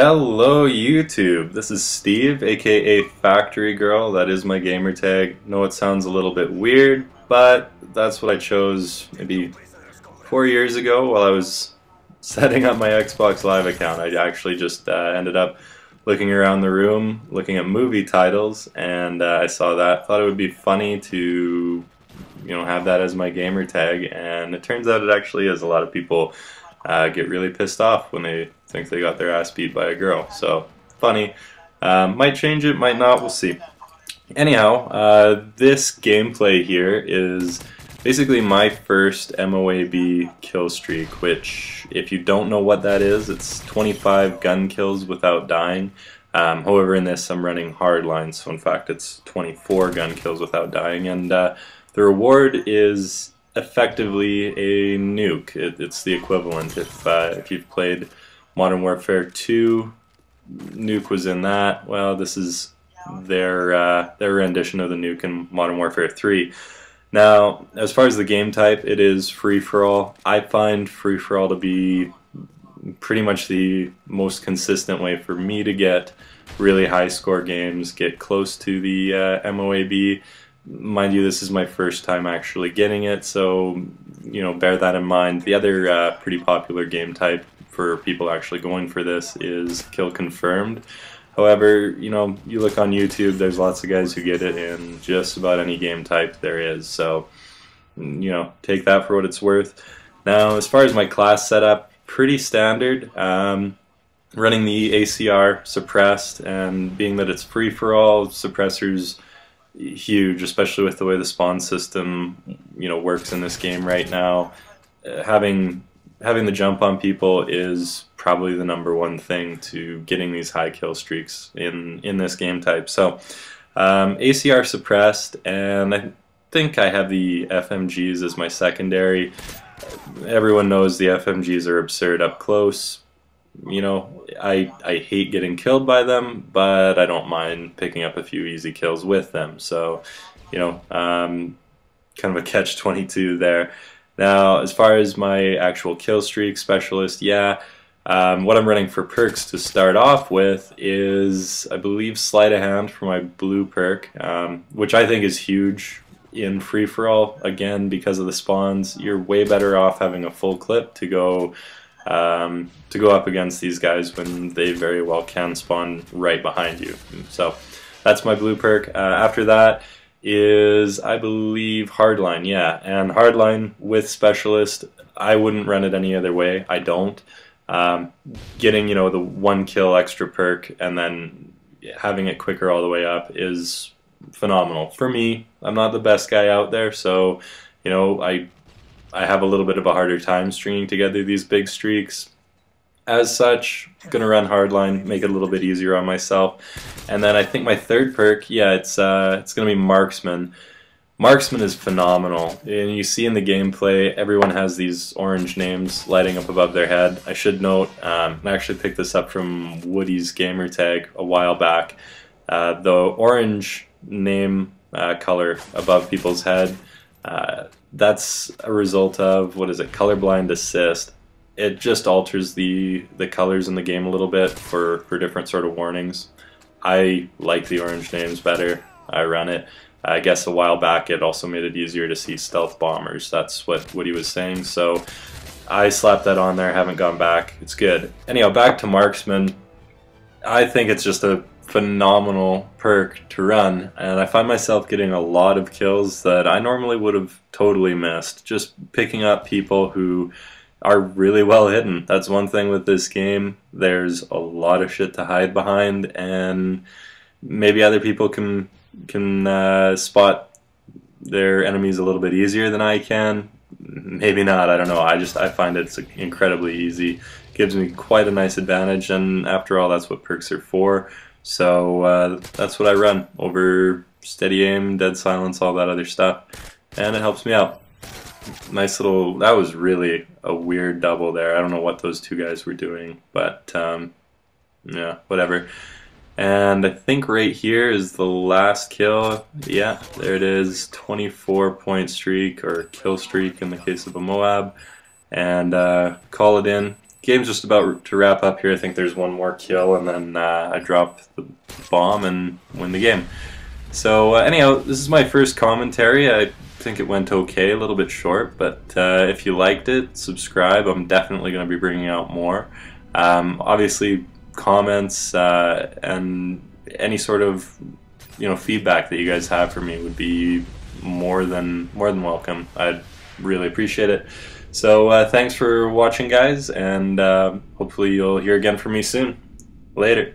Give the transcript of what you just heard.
Hello YouTube, this is Steve, aka Factory Girl. That is my gamer tag. Know it sounds a little bit weird, but that's what I chose maybe 4 years ago while I was setting up my Xbox Live account. I actually just ended up looking around the room, looking at movie titles, and I saw that. Thought it would be funny to, have that as my gamer tag, and it turns out it actually is. A lot of people get really pissed off when they think they got their ass beat by a girl. So, funny. Might change it, might not, we'll see. Anyhow, this gameplay here is basically my first MOAB kill streak, which, if you don't know what that is, it's 25 gun kills without dying. However, in this I'm running hardline, so in fact it's 24 gun kills without dying, and the reward is effectively a nuke. It's the equivalent. If you've played Modern Warfare 2, nuke was in that. Well, this is their rendition of the nuke in Modern Warfare 3. Now, as far as the game type, it is free-for-all. I find free-for-all to be pretty much the most consistent way for me to get really high-score games, get close to the MOAB. Mind you, this is my first time actually getting it, so bear that in mind. The other pretty popular game type for people actually going for this is kill confirmed. However, you look on YouTube, there's lots of guys who get it in just about any game type there is, so take that for what it's worth. Now, as far as my class setup, pretty standard. Running the ACR suppressed, and being that it's free for all, suppressors huge, especially with the way the spawn system works in this game right now. Having the jump on people is probably the #1 thing to getting these high kill streaks in this game type. So ACR suppressed, and I think I have the FMGs as my secondary. Everyone knows the FMGs are absurd up close. I hate getting killed by them, but I don't mind picking up a few easy kills with them. So, kind of a catch-22 there. Now, as far as my actual kill streak specialist, what I'm running for perks to start off with is, I believe, Sleight of Hand for my blue perk, which I think is huge in free-for-all. Again, because of the spawns, you're way better off having a full clip to go up against these guys when they very well can spawn right behind you. So that's my blue perk. After that is, I believe, hardline. Yeah, and hardline with specialist, I wouldn't run it any other way. I don't. Getting the 1 kill extra perk and then having it quicker all the way up is phenomenal. For me, I'm not the best guy out there, so I have a little bit of a harder time stringing together these big streaks. As such, gonna run hardline, make it a little bit easier on myself. And then I think my third perk, it's gonna be marksman. Marksman is phenomenal, and you see in the gameplay everyone has these orange names lighting up above their head. I should note, I actually picked this up from Woody's gamer tag a while back. The orange name color above people's head, that's a result of, colorblind assist. It just alters the colors in the game a little bit for different sort of warnings. I like the orange names better. I run it. I guess a while back it also made it easier to see stealth bombers. That's what he was saying, so I slapped that on there, haven't gone back. It's good. Anyhow, back to marksman. I think it's just a phenomenal perk to run, and I find myself getting a lot of kills that I normally would have totally missed, just picking up people who are really well hidden. That's one thing with this game. There's a lot of shit to hide behind, and maybe other people can spot their enemies a little bit easier than I can. Maybe not, I don't know. I find it's incredibly easy. Gives me quite a nice advantage, and after all, that's what perks are for. So that's what I run over steady aim, dead silence, all that other stuff, and it helps me out. Nice little, that was really a weird double there. I don't know what those two guys were doing, but yeah, whatever. And I think right here is the last kill. Yeah, there it is, 24-point streak, or kill streak in the case of a MOAB, and call it in. game's just about to wrap up here. I think there's one more kill, and then I drop the bomb and win the game. So anyhow, this is my first commentary. I think it went okay, a little bit short, but if you liked it, subscribe. I'm definitely going to be bringing out more. Obviously, comments and any sort of feedback that you guys have for me would be more than welcome. I'd really appreciate it. So thanks for watching, guys, and hopefully you'll hear again from me soon. Later.